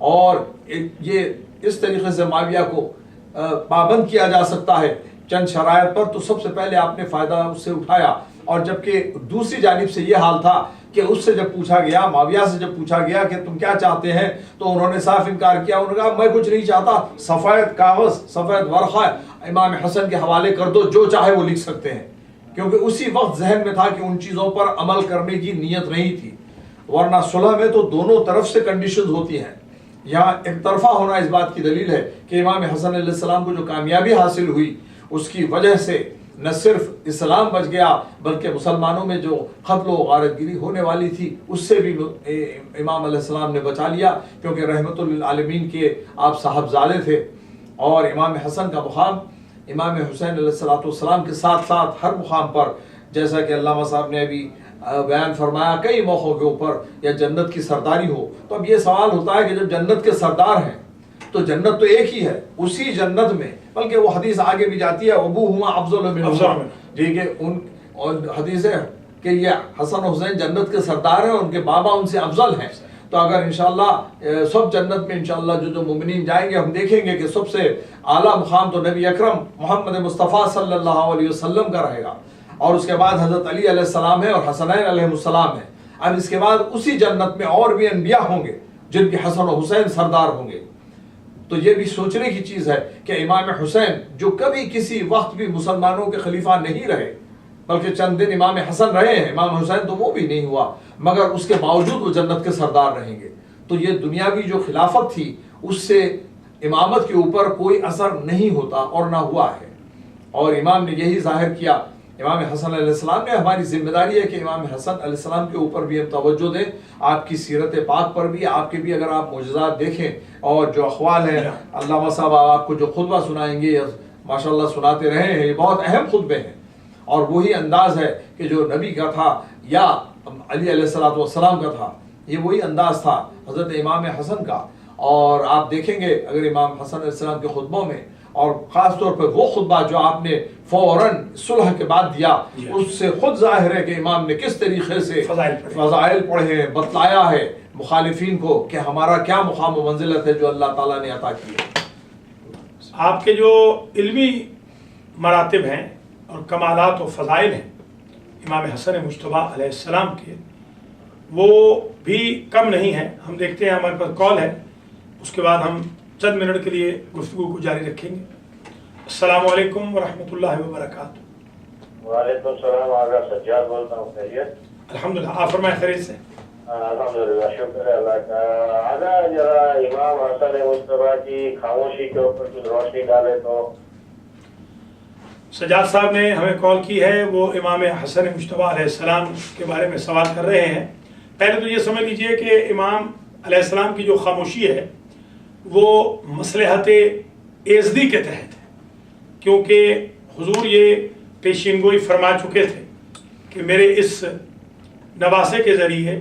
[SPEAKER 2] اور یہ اس طریقے سے معاویہ کو پابند کیا جا سکتا ہے چند شرائط پر، تو سب سے پہلے آپ نے فائدہ اس سے اٹھایا. اور جبکہ دوسری جانب سے یہ حال تھا کہ اس سے جب پوچھا گیا، معاویہ سے جب پوچھا گیا کہ تم کیا چاہتے ہیں، تو انہوں نے صاف انکار کیا. انہوں نے کہا میں کچھ نہیں چاہتا، سفید کاغذ سفید ورقہ امام حسن کے حوالے کر دو، جو چاہے وہ لکھ سکتے ہیں. کیونکہ اسی وقت ذہن میں تھا کہ ان چیزوں پر عمل کرنے کی نیت نہیں تھی، ورنہ صلح میں تو دونوں طرف سے کنڈیشنز ہوتی ہیں. یہاں ایک طرفہ ہونا اس بات کی دلیل ہے کہ امام حسن علیہ السلام کو جو کامیابی حاصل ہوئی اس کی وجہ سے نہ صرف اسلام بچ گیا بلکہ مسلمانوں میں جو قتل و غارت گری ہونے والی تھی اس سے بھی امام علیہ السلام نے بچا لیا، کیونکہ رحمت للعالمین کے آپ صاحبزادے تھے. اور امام حسن کا مقام امام حسین علیہ السلام کے ساتھ ساتھ ہر مقام پر، جیسا کہ علامہ صاحب نے ابھی بیان فرمایا کئی موقعوں کے اوپر، یا جنت کی سرداری ہو. تو اب یہ سوال ہوتا ہے کہ جب جنت کے سردار ہیں تو جنت تو ایک ہی ہے، اسی جنت میں، بلکہ وہ حدیث آگے بھی جاتی ہے ابوہما افضل منہما، ٹھیک ہے، اور حدیث ہے کہ یہ حسن و حسین جنت کے سردار ہیں، ان کے بابا ان سے افضل ہیں. تو اگر انشاءاللہ سب جنت میں انشاءاللہ جو مومنین جائیں گے، ہم دیکھیں گے کہ سب سے اعلیٰ مقام تو نبی اکرم محمد مصطفیٰ صلی اللہ علیہ وسلم کا رہے گا، اور اس کے بعد حضرت علی علیہ السلام ہے اور حسنین علیہ السلام ہے. اب اس کے بعد اسی جنت میں اور بھی انبیاء ہوں گے جن کے حسن و حسین سردار ہوں گے. تو یہ بھی سوچنے کی چیز ہے کہ امام حسین جو کبھی کسی وقت بھی مسلمانوں کے خلیفہ نہیں رہے، بلکہ چند دن امام حسن رہے ہیں، امام حسین تو وہ بھی نہیں ہوا، مگر اس کے باوجود وہ جنت کے سردار رہیں گے. تو یہ دنیاوی جو خلافت تھی اس سے امامت کے اوپر کوئی اثر نہیں ہوتا اور نہ ہوا ہے. اور امام نے یہی ظاہر کیا. امام حسن علیہ السلام نے، ہماری ذمہ داری ہے کہ امام حسن علیہ السلام کے اوپر بھی ہم توجہ دیں، آپ کی سیرت پاک پر بھی، آپ کے بھی اگر آپ معجزات دیکھیں اور جو اقوال ہیں، علامہ صاحب آپ کو جو خطبہ سنائیں گے ماشاءاللہ سناتے رہے ہیں، یہ بہت اہم خطبے ہیں، اور وہی انداز ہے کہ جو نبی کا تھا یا علی علیہ السلام کا تھا، یہ وہی انداز تھا حضرت امام حسن کا. اور آپ دیکھیں گے اگر امام حسن علیہ السلام کے خطبوں میں، اور خاص طور پہ وہ خطبہ جو آپ نے فوراً صلح کے بعد دیا، اس سے خود ظاہر ہے کہ امام نے کس طریقے سے فضائل پڑھے ہیں، بتلایا ہے مخالفین کو کہ ہمارا کیا مقام و منزلت ہے جو اللہ تعالیٰ نے عطا کی ہے.
[SPEAKER 1] آپ کے جو علمی مراتب ہیں اور کمالات و فضائل ہیں امام حسن مجتبیٰ علیہ السلام کے، وہ بھی کم نہیں ہیں. ہم دیکھتے ہیں ہمارے پاس کال ہے، اس کے بعد ہم چند منٹ کے لیے گفتگو کو جاری رکھیں گے. السلام علیکم ورحمۃ اللہ وبرکاتہ.
[SPEAKER 3] وعلیکم السلام. آغا سجاد بولتا ہوں. خیریت؟
[SPEAKER 1] الحمدللہ. آپ فرمائیں خیریت سے؟
[SPEAKER 3] الحمدللہ، شکر ہے اللہ کا. آغا ذرا امام حسن مجتبیٰ کی خاموشی کے اوپر کچھ روشنی ڈالے تو.
[SPEAKER 1] سجاد صاحب نے ہمیں کال کی ہے، وہ امام حسن مجتبیٰ علیہ السلام کے بارے میں سوال کر رہے ہیں. پہلے تو یہ سمجھ لیجئے کہ امام علیہ السلام کی جو خاموشی ہے وہ مصلحت ایزدی کے تحت ہے، کیونکہ حضور یہ پیشین گوئی فرما چکے تھے کہ میرے اس نواسے کے ذریعے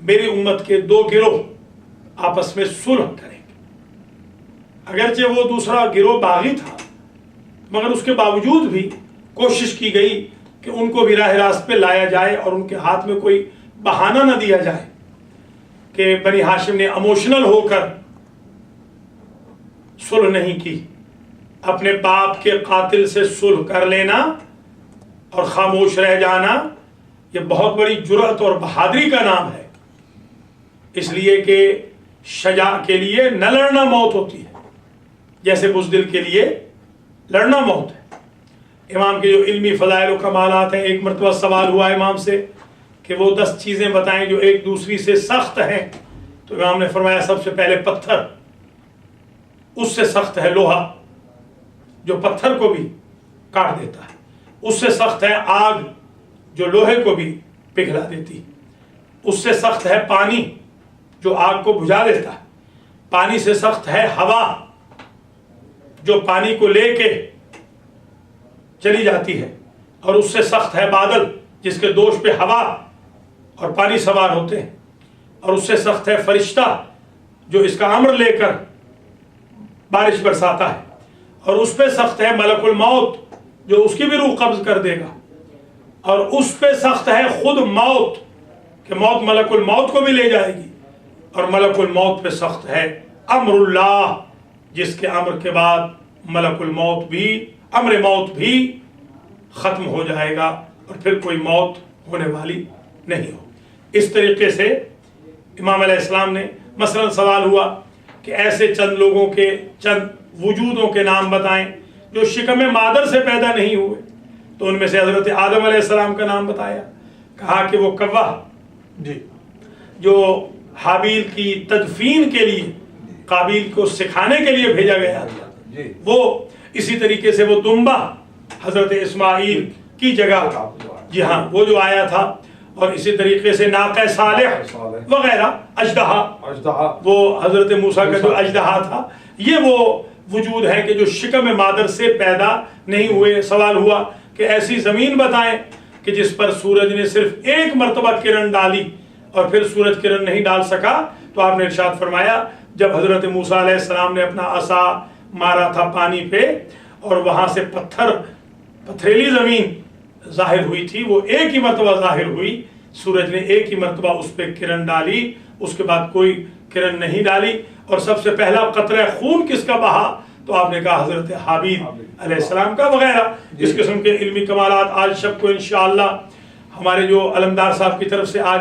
[SPEAKER 1] میری امت کے دو گروہ آپس میں صلح کریں گے. اگرچہ وہ دوسرا گروہ باغی تھا، مگر اس کے باوجود بھی کوشش کی گئی کہ ان کو بھی راہ راست پہ لایا جائے اور ان کے ہاتھ میں کوئی بہانہ نہ دیا جائے کہ بنی ہاشم نے ایموشنل ہو کر صلح نہیں کی. اپنے باپ کے قاتل سے صلح کر لینا اور خاموش رہ جانا یہ بہت بڑی جرأت اور بہادری کا نام ہے، اس لیے کہ شجاع کے لیے نہ لڑنا موت ہوتی ہے، جیسے بزدل کے لیے لڑنا موت ہے. امام کے جو علمی فضائل و کمالات ہیں، ایک مرتبہ سوال ہوا امام سے کہ وہ 10 چیزیں بتائیں جو ایک دوسری سے سخت ہیں، تو امام نے فرمایا سب سے پہلے پتھر، اس سے سخت ہے لوہا جو پتھر کو بھی کاٹ دیتا ہے، اس سے سخت ہے آگ جو لوہے کو بھی پگھلا دیتی، اس سے سخت ہے پانی جو آگ کو بجھا دیتا ہے، پانی سے سخت ہے ہوا جو پانی کو لے کے چلی جاتی ہے، اور اس سے سخت ہے بادل جس کے دوش پہ ہوا اور پانی سوار ہوتے ہیں، اور اس سے سخت ہے فرشتہ جو اس کا امر لے کر بارش برساتا ہے، اور اس پہ سخت ہے ملک الموت جو اس کی بھی روح قبض کر دے گا، اور اس پہ سخت ہے خود موت کہ موت ملک الموت کو بھی لے جائے گی، اور ملک الموت پہ سخت ہے. امر اللہ، جس کے امر کے بعد ملک الموت بھی، امر موت بھی ختم ہو جائے گا اور پھر کوئی موت ہونے والی نہیں ہو. اس طریقے سے امام علیہ السلام نے مثلا سوال ہوا کہ ایسے چند لوگوں کے چند وجودوں کے نام بتائیں جو شکم مادر سے پیدا نہیں ہوئے. تو ان میں سے حضرت آدم علیہ السلام کا نام بتایا، کہا کہ وہ کوا
[SPEAKER 2] جی
[SPEAKER 1] جو حابیل کی تدفین کے لیے قابیل کو سکھانے کے لیے بھیجا گیا تھا،
[SPEAKER 2] جی
[SPEAKER 1] وہ اسی طریقے سے وہ دمبا حضرت اسماعیل کی جگہ، جی ہاں وہ جو آیا تھا، اور اسی طریقے سے ناقہ صالح وغیرہ اژدہا، وہ حضرت موسیٰ کا جو اژدہا تھا، یہ وہ وجود ہے کہ جو شکم مادر سے پیدا نہیں ہوئے. سوال ہوا کہ ایسی زمین بتائیں کہ جس پر سورج نے صرف ایک مرتبہ کرن ڈالی اور پھر سورج کرن نہیں ڈال سکا. تو آپ نے ارشاد فرمایا جب حضرت موسیٰ علیہ السلام نے اپنا عصا مارا تھا پانی پہ اور وہاں سے پتھریلی زمین ظاہر ہوئی تھی، وہ ایک ہی مرتبہ ظاہر ہوئی، سورج نے ایک ہی مرتبہ اس پہ کرن ڈالی، اس کے بعد کوئی کرن نہیں ڈالی. اور سب سے پہلا قطرہ خون کس کا بہا؟ تو آپ نے کہا حضرت حابیل علیہ السلام کا وغیرہ. اس قسم کے علمی کمالات آج شب کو انشاءاللہ ہمارے جو علمدار صاحب کی طرف سے آج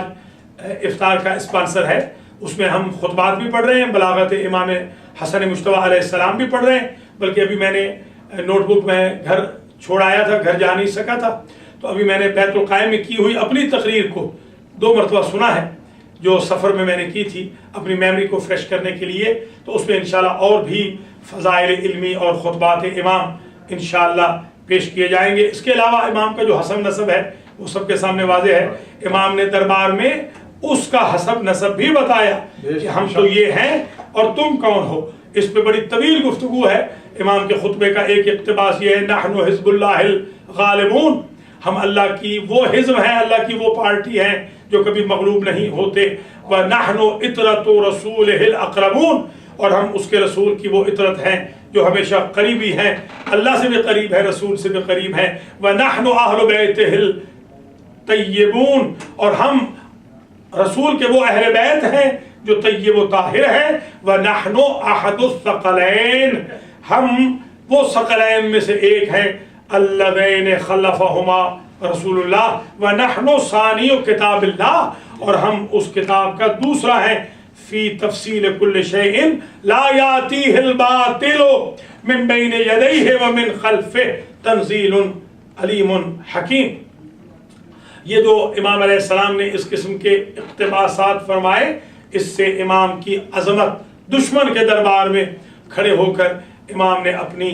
[SPEAKER 1] افطار کا اسپانسر ہے، اس میں ہم خطبات بھی پڑھ رہے ہیں، بلاغت امام حسن مجتبیٰ علیہ السلام بھی پڑھ رہے ہیں. بلکہ ابھی میں نے نوٹ بک میں گھر چھوڑ آیا تھا، گھر جا نہیں سکا تھا، تو ابھی میں نے بیت القائم میں کی ہوئی اپنی تقریر کو 2 مرتبہ سنا ہے جو سفر میں نے کی تھی اپنی میموری کو فریش کرنے کے لیے. تو اس میں انشاءاللہ اور بھی فضائل علمی اور خطبات امام انشاءاللہ پیش کیے جائیں گے. اس کے علاوہ امام کا جو حسب نسب ہے وہ سب کے سامنے واضح ہے. امام نے دربار میں اس کا حسب نسب بھی بتایا کہ ہم تو یہ ہیں اور تم کون ہو. اس پہ بڑی طویل گفتگو ہے. امام کے خطبے کا ایک اقتباس یہ ہے، نحن حزب اللہ الغالبون، ہم اللہ کی وہ حزب ہیں، اللہ کی وہ پارٹی ہیں جو کبھی مغلوب نہیں ہوتے. وَنَحْنُ اِطْرَةُ رَسُولِهِ الْأَقْرَبُونَ، اور ہم اس کے رسول کی وہ اطرت ہیں جو ہمیشہ قریبی ہیں، اللہ سے بھی قریب ہے، رسول سے بھی قریب ہیں. وَنَحْنُ أَهْلُ بَيْتِهِ الطَّيِّبُونَ، اور ہم رسول کے وہ اہل بیت ہیں جو طیب و طاہر ہیں. وَنَحْنُ أَحَدُ الثَّقَلَيْنِ، ہم وہ ثقلین میں سے ایک ہیں. اللذین خلفہما رسول اللہ ونحن ثانی کتاب اللہ، اور ہم اس کتاب کا دوسرا ہے. فی تفصیل کل شیء لا یاتیہ الباطل من بین یدیہ ومن خلفہ تنزیل علیم حکیم. یہ جو امام علیہ السلام نے اس قسم کے اقتباسات فرمائے، اس سے امام کی عظمت، دشمن کے دربار میں کھڑے ہو کر امام نے اپنی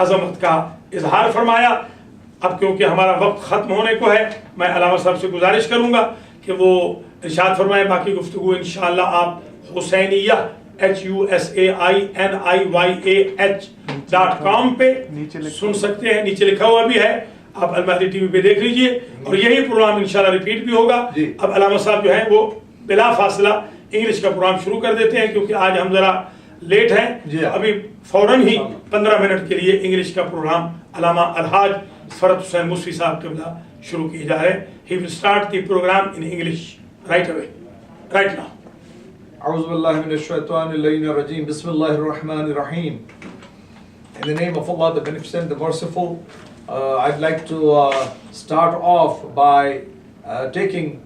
[SPEAKER 1] عظمت کا اظہار فرمایا. اب کیونکہ ہمارا وقت ختم ہونے کو ہے، میں علامہ صاحب سے گزارش کروں گا کہ وہ ارشاد فرمائے. باقی گفتگو انشاءاللہ آپ حسینیہ HUSAINIYAH.com پہ سن سکتے ہیں. نیچے لکھا ہوا بھی ہے، آپ المہدی ٹی وی پہ دیکھ لیجئے، اور یہی پروگرام انشاءاللہ ریپیٹ بھی ہوگا. اب علامہ صاحب جو ہیں وہ بلا فاصلہ انگلش کا پروگرام شروع کر دیتے ہیں کیونکہ آج ہم ذرا لیٹ ہیں. ابھی فوراً ہی 15 منٹ کے لیے انگلش کا پروگرام علامہ الحاج فرت حسین مصفی صاحب قبلہ شروع کیے جا رہے ہیں. He will start the program in English right away, right now.
[SPEAKER 2] اعوذ باللہ من الشیطان اللعین الرجیم. بسم اللہ الرحمن الرحیم. In the name of Allah, the Beneficent, the Merciful, I'd like to start off by taking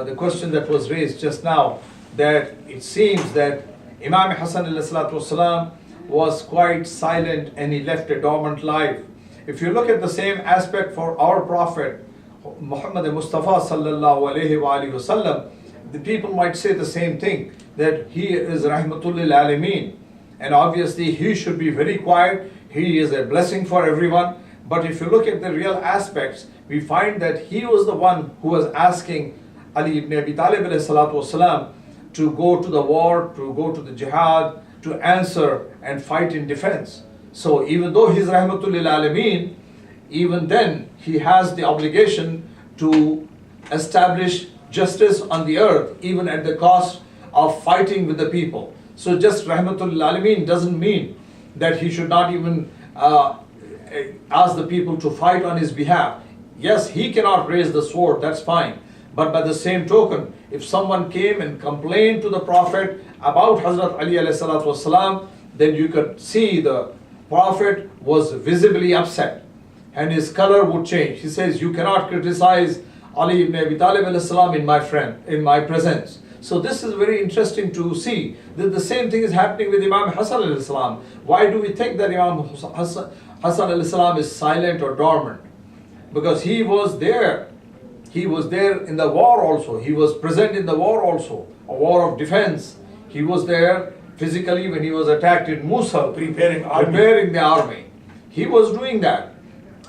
[SPEAKER 2] the question that was raised just now, that it seems that Imam Hassan ﷺ was quite silent and he left a dormant life. If you look at the same aspect for our Prophet Muhammad Mustafa sallallahu alayhi wa alihi wasallam, the people might say the same thing, that he is Rahmatul lil Alameen, and obviously he should be very quiet. He is a blessing for everyone. But if you look at the real aspects, we find that he was the one who was asking Ali ibn Abi Talib alayhi salatu wasalam to go to the war, to go to the jihad, to answer and fight in defense. So even though he is Rahmatul lil Alameen, even then he has the obligation to establish justice on the earth, even at the cost of fighting with the people. So just Rahmatul lil Alameen doesn't mean that he should not even ask the people to fight on his behalf. Yes, he cannot raise the sword, that's fine. But by the same token, if someone came and complained to the Prophet about Hazrat Ali alayhi salatu wasalam, then you could see the Prophet was visibly upset and his color would change. He says, you cannot criticize Ali ibn Abi Talib alayhi salam in my presence. So this is very interesting to see that the same thing is happening with Imam Hassan alayhi salam. Why do we think that Imam Hassan alayhi salam is silent or dormant? Because he was there. He was there in the war also. He was present in the war also, a war of defense. He was there physically when he was attacked in Mosul, preparing the army. He was doing that.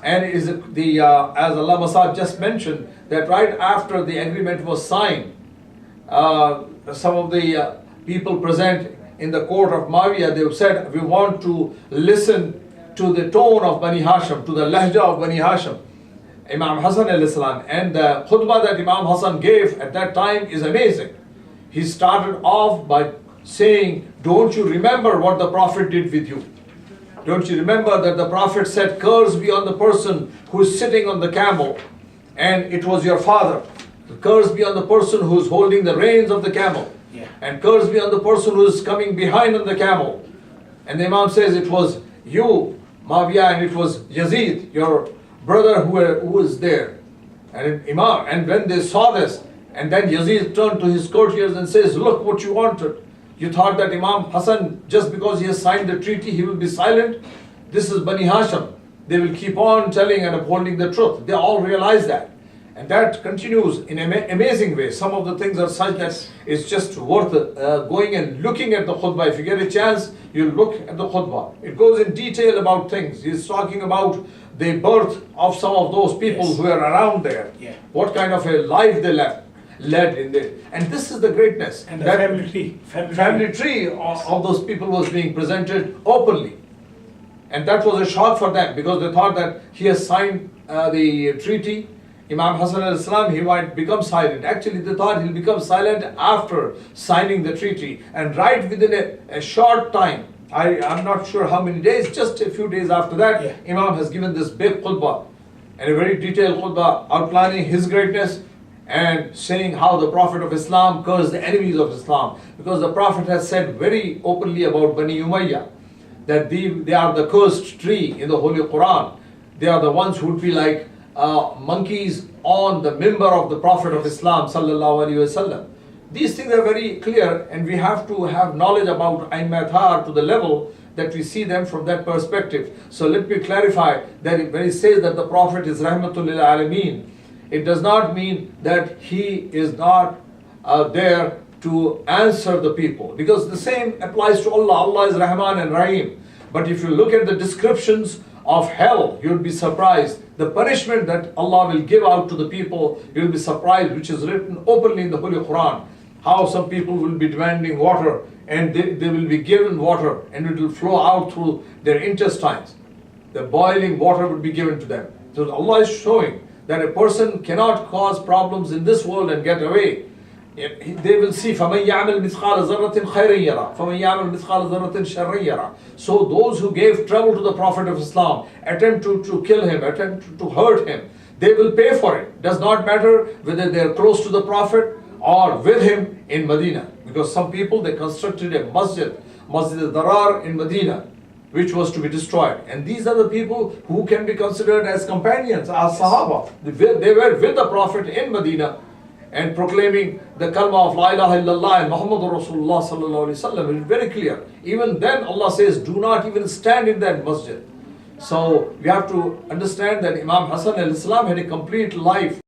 [SPEAKER 2] And as Allah Masad just mentioned, that right after the agreement was signed, some of the people present in the court of Muawiyah, they said, we want to listen to the tone of Bani Hashim, to the lahja of Bani Hashim. Imam Hassan alayhi salam, and the khutbah that Imam Hassan gave at that time is amazing. He started off by saying, don't you remember what the Prophet did with you? Don't you remember that the Prophet said, curse be on the person who is sitting on the camel and it was your father. Curse be on the person who is holding the reins of the camel. And curse be on the person who is coming behind on the camel. And the Imam says it was you, Muawiyah, and it was Yazid, your brother who was there. And when they saw this, and then Yazid turned to his courtiers and says, look what you wanted. You thought that Imam Hassan, just because he has signed the treaty, he will be silent? This is Bani Hashim. They will keep on telling and upholding the truth. They all realize that. And that continues in an amazing way. Some of the things are such that it's just worth going and looking at the khutbah. If you get a chance, you look at the khutbah. It goes in detail about things. He's talking about the birth of some of those people who are around there. What kind of a life they led in there. And this is the greatness.
[SPEAKER 1] And the family
[SPEAKER 2] tree of those people was being presented openly. And that was a shock for them because they thought that he has signed the treaty. Imam Hassan alayhi salam, he might become silent. Actually, they thought he'll become silent after signing the treaty. And right within a short time, I'm not sure how many days, just a few days after that, Imam has given this big khutbah. And a very detailed khutbah outlining his greatness and saying how the Prophet of Islam cursed the enemies of Islam. Because the Prophet has said very openly about Bani Umayyah that they are the cursed tree in the Holy Quran. They are the ones who would be like monkeys on the mimbar of the Prophet of Islam sallallahu alaihi wasallam. These things are very clear, and we have to have knowledge about A'immat Athar to the level that we see them from that perspective. So let me clarify that when he says that the Prophet is Rahmatul lil Alameen, it does not mean that he is not there to answer the people, because the same applies to Allah. Allah is Rahman and Rahim. But if you look at the descriptions of hell, you'll be surprised. The punishment that Allah will give out to the people, you'll be surprised, which is written openly in the Holy Quran. How some people will be demanding water and they will be given water and it will flow out through their intestines. The boiling water will be given to them. So Allah is showing that a person cannot cause problems in this world and get away. They will see فَمَنْ يَعْمَلْ مِثْقَالَ ذَرَّةٍ خَيْرًا يَرَى فَمَنْ يَعْمَلْ مِثْقَالَ ذَرَّةٍ شَرًّا يَرَى. So those who gave trouble to the Prophet of Islam, attempt to kill him, attempt to hurt him, they will pay for it. Does not matter whether they are close to the Prophet or with him in Medina. Because some people, they constructed a Masjid al-Darar in Medina, which was to be destroyed. And these are the people who can be considered as companions, as Sahaba. They were with the Prophet in Medina and proclaiming the kalma of La ilaha illallah and Muhammadur Rasulullah sallallahu alaihi wasallam. It is very clear. Even then Allah says, do not even stand in that masjid. So we have to understand that Imam Hassan al-Islam had a complete life.